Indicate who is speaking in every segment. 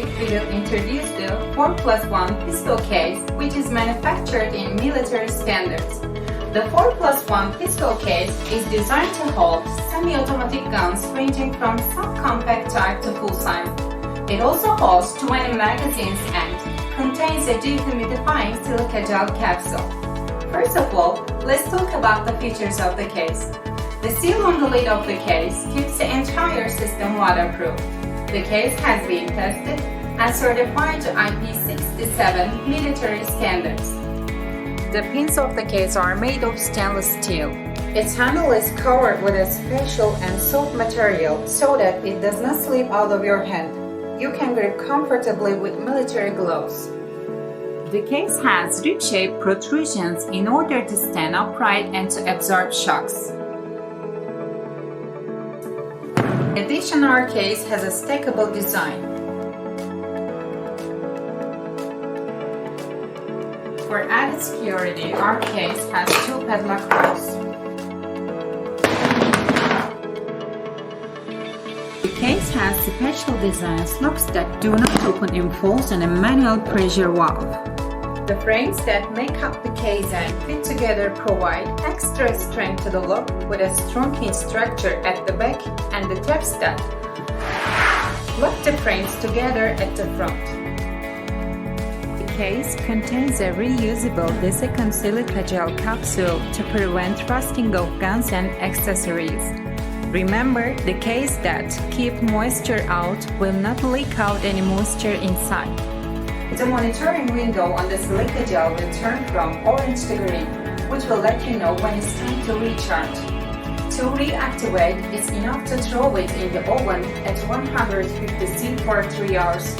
Speaker 1: Today, we will introduce the 4+1 pistol case, which is manufactured in military standards. The 4+1 pistol case is designed to hold semi-automatic guns ranging from subcompact type to full-size. It also holds 20 magazines and contains a dehumidifying silica gel capsule. First of all, let's talk about the features of the case. The seal on the lid of the case keeps the entire system waterproof. The case has been tested and certified to IP67 military standards. The pins of the case are made of stainless steel. Its handle is covered with a special and soft material so that it does not slip out of your hand. You can grip comfortably with military gloves. The case has rib-shaped protrusions in order to stand upright and to absorb shocks. In addition, our case has a stackable design. For added security, our case has two padlock holes. The case has special design locks that do not open in false and a manual pressure valve. The frames that make up the case and fit together provide extra strength to the lock with a strong hinge structure at the back and the tabs that lock the frames together at the front. The case contains a reusable desiccant silica gel capsule to prevent rusting of guns and accessories. Remember, the case that keeps moisture out will not leak out any moisture inside. The monitoring window on the silica gel will turn from orange to green, which will let you know when it's time to recharge. To reactivate, it's enough to throw it in the oven at 150°C for 3 hours.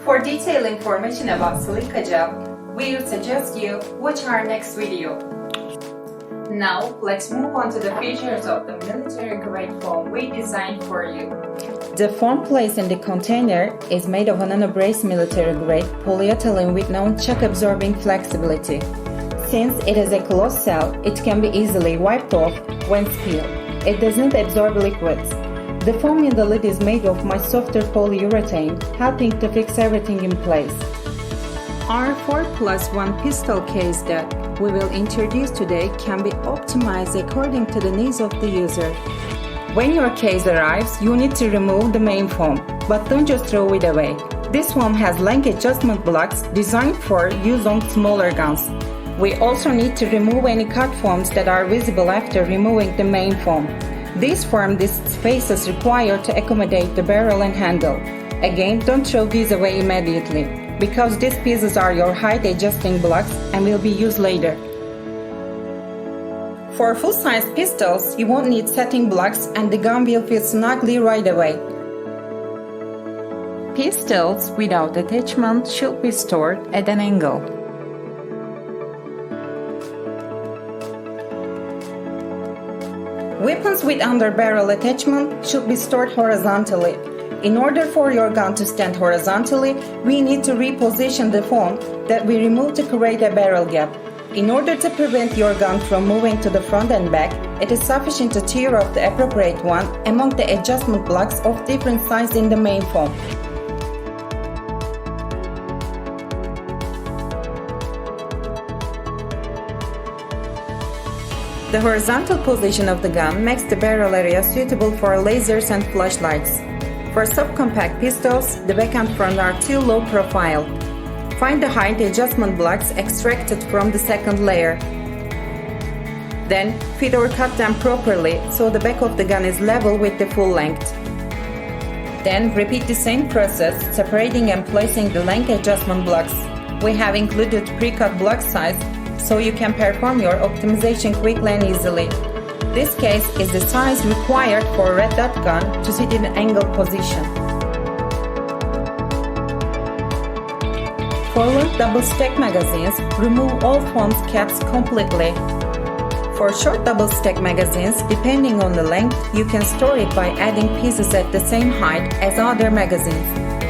Speaker 1: For detailed information about silica gel, we would suggest you watch our next video. Now, let's move on to the features of the military-grade foam we designed for you. The foam placed in the container is made of an unabrased military-grade polyethylene with known shock-absorbing flexibility. Since it is a closed cell, it can be easily wiped off when spilled. It does not absorb liquids. The foam in the lid is made of much softer polyurethane, helping to fix everything in place. Our 4+1 pistol case that we will introduce today can be optimized according to the needs of the user. When your case arrives, you need to remove the main foam, but don't just throw it away. This foam has length adjustment blocks designed for use on smaller guns. We also need to remove any cut foams that are visible after removing the main foam. These form these spaces required to accommodate the barrel and handle. Again, don't throw these away immediately, because these pieces are your height adjusting blocks and will be used later. For full-size pistols, you won't need setting blocks and the gun will fit snugly right away. Pistols without attachment should be stored at an angle. Weapons with underbarrel attachment should be stored horizontally. In order for your gun to stand horizontally, we need to reposition the foam that we removed to create a barrel gap. In order to prevent your gun from moving to the front and back, it is sufficient to tear off the appropriate one among the adjustment blocks of different size in the main foam. The horizontal position of the gun makes the barrel area suitable for lasers and flashlights. For subcompact pistols, the back and front are too low profile. Find the height adjustment blocks extracted from the second layer. Then, fit or cut them properly so the back of the gun is level with the full length. Then, repeat the same process, separating and placing the length adjustment blocks. We have included pre-cut block size so you can perform your optimization quickly and easily. This case is the size required for a red dot gun to sit in an angle position. For long double-stack magazines, remove all foam caps completely. For short double-stack magazines, depending on the length, you can store it by adding pieces at the same height as other magazines.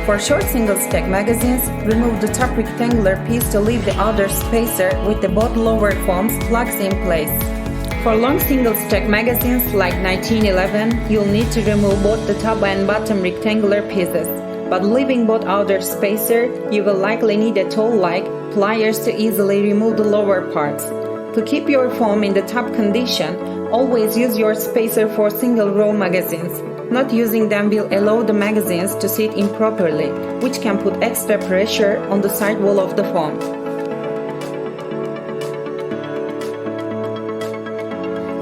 Speaker 1: For short single-stack magazines, remove the top rectangular piece to leave the outer spacer with the both lower foams plugs in place. For long single-stack magazines like 1911, you'll need to remove both the top and bottom rectangular pieces. but leaving both outer spacer, you will likely need a tool like pliers to easily remove the lower parts. To keep your foam in the top condition, always use your spacer for single row magazines. Not using them will allow the magazines to sit improperly, which can put extra pressure on the side wall of the foam.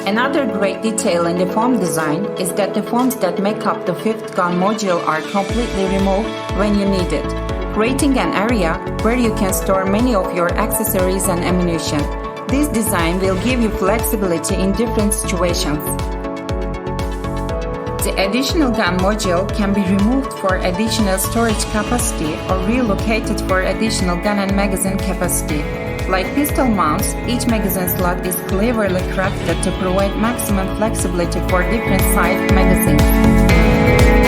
Speaker 1: Another great detail in the foam design is that the foams that make up the fifth gun module are completely removed when you need it, creating an area where you can store many of your accessories and ammunition. This design will give you flexibility in different situations. The additional gun module can be removed for additional storage capacity or relocated for additional gun and magazine capacity. Like pistol mounts, each magazine slot is cleverly crafted to provide maximum flexibility for different sized magazines.